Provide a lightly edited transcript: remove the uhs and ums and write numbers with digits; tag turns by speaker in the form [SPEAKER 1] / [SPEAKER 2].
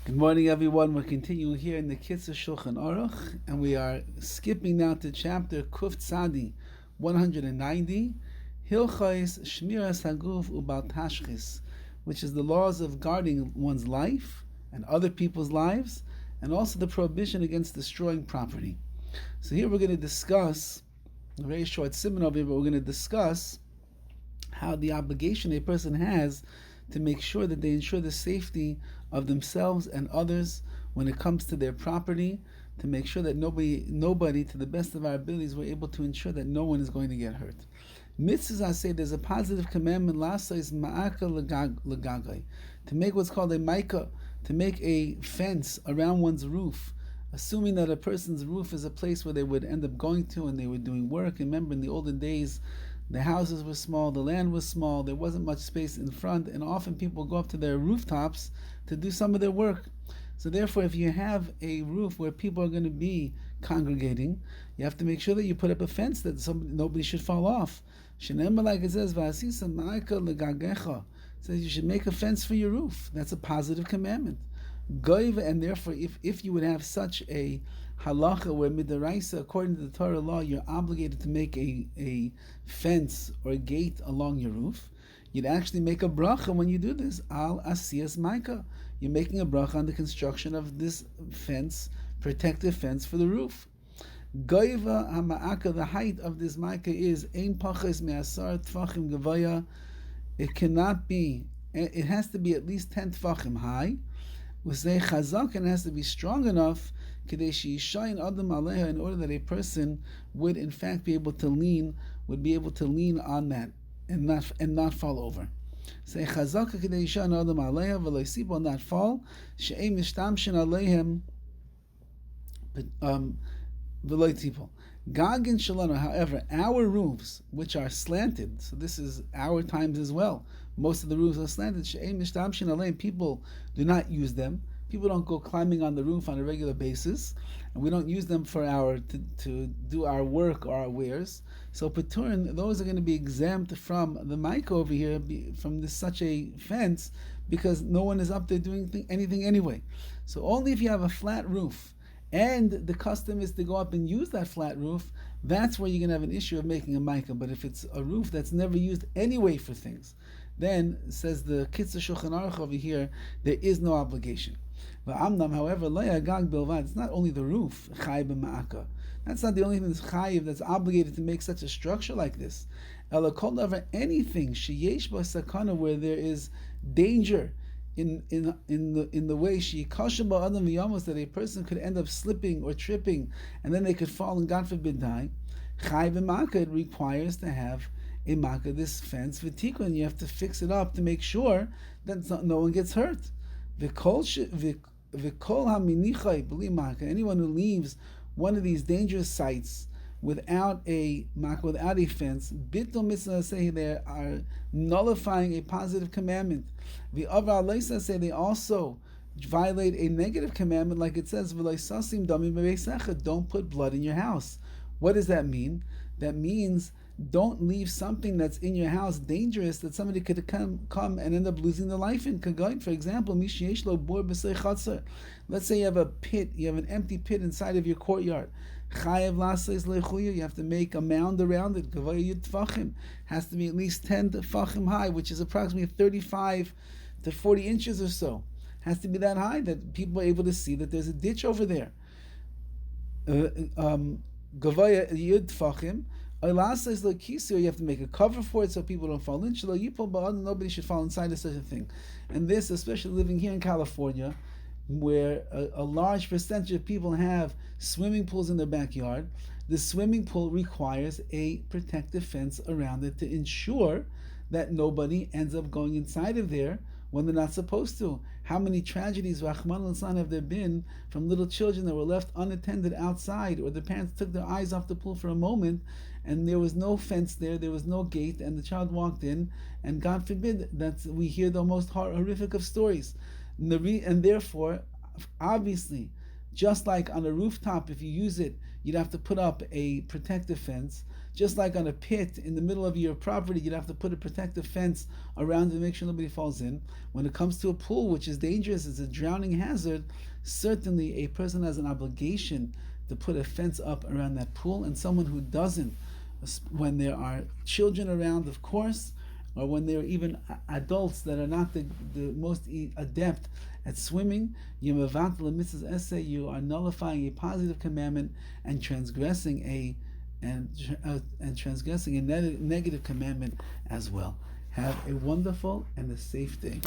[SPEAKER 1] Good morning, everyone. We're continuing here in the Kitzur Shulhan Aruh, and we are skipping now to chapter Kuf Tzadi 190, Hilchos Shmiras Haguf Ubal Tashchis, which is the laws of guarding one's life and other people's lives, and also the prohibition against destroying property. So here we're going to discuss, a very short simon over here, but we're going to discuss how the obligation a person has to make sure that they ensure the safety of themselves and others when it comes to their property, to make sure that nobody, to the best of our abilities, we're able to ensure that no one is going to get hurt. Mitzvah, I say, there's a positive commandment, lasa is ma'aka lagagai, to make what's called a maika, to make a fence around one's roof, assuming that a person's roof is a place where they would end up going to and they were doing work. Remember, in the olden days, the houses were small, the land was small, there wasn't much space in front, and often people go up to their rooftops to do some of their work. So therefore, if you have a roof where people are going to be congregating, you have to make sure that you put up a fence that nobody should fall off. Like it says, it says you should make a fence for your roof. That's a positive commandment. And therefore, if you would have such a halacha where midaraisa, according to the Torah law, you're obligated to make a fence or a gate along your roof, you'd actually make a bracha when you do this. Al asiyas maika. You're making a bracha on the construction of this fence, protective fence for the roof. Goiva hama'aka, the height of this maika is ein pachas me'asar tfachim gevaya. It cannot be, it has to be at least 10 tfachim high. Usei chazak, and it has to be strong enough in order that a person would in fact be able to lean on that and not fall over. Say chazaka kedei yishayin adam aleha v'lo yisibo, not fall. She'em mishtamshin aleihem v'lo yitipol. Gagin shalano, however, our roofs, which are slanted, so this is our times as well. Most of the roofs are slanted. She'em mishtamshin aleihem, people do not use them. People don't go climbing on the roof on a regular basis, and we don't use them for to do our work or our wares. So Peturin, those are going to be exempt from the mic over here, from such a fence, because no one is up there doing anything anyway. So only if you have a flat roof, and the custom is to go up and use that flat roof, that's where you're going to have an issue of making a mica. But if it's a roof that's never used anyway for things, then, says the Kitzur Shulhan Aruh over here, there is no obligation. However, it's not only the roof, that's not the only thing that's chayiv, that's obligated to make such a structure like this. Anything where there is danger in the way that a person could end up slipping or tripping, and then they could fall and God forbid die. It requires to have a makkah, this fence v'tikun, and you have to fix it up to make sure that no one gets hurt. Anyone who leaves one of these dangerous sites without a makkah, without a fence, bittul mitzvah, say they are nullifying a positive commandment. The other say they also violate a negative commandment, like it says, don't put blood in your house. What does that mean? That means don't leave something that's in your house dangerous that somebody could come and end up losing their life in. For example, let's say you have a pit, you have an empty pit inside of your courtyard. You have to make a mound around it. Has to be at least 10 tefachim high, which is approximately 35 to 40 inches or so. Has to be that high that people are able to see that there's a ditch over there. You have to make a cover for it so people don't fall in. Nobody should fall inside of such a thing. And this, especially living here in California, where a large percentage of people have swimming pools in their backyard, the swimming pool requires a protective fence around it to ensure that nobody ends up going inside of there when they're not supposed to. How many tragedies, Rahman al-San, have there been from little children that were left unattended outside, or the parents took their eyes off the pool for a moment, and there was no fence there was no gate, and the child walked in, and God forbid, we hear the most horrific of stories. And therefore, obviously, Just like on a rooftop, if you use it, you'd have to put up a protective fence. Just like on a pit in the middle of your property, you'd have to put a protective fence around it to make sure nobody falls in. When it comes to a pool, which is dangerous, it's a drowning hazard, certainly a person has an obligation to put a fence up around that pool, and someone who doesn't, when there are children around, of course, or when there are even adults that are not the most adept at swimming, you are nullifying a positive commandment and transgressing a negative commandment as well. Have a wonderful and a safe day.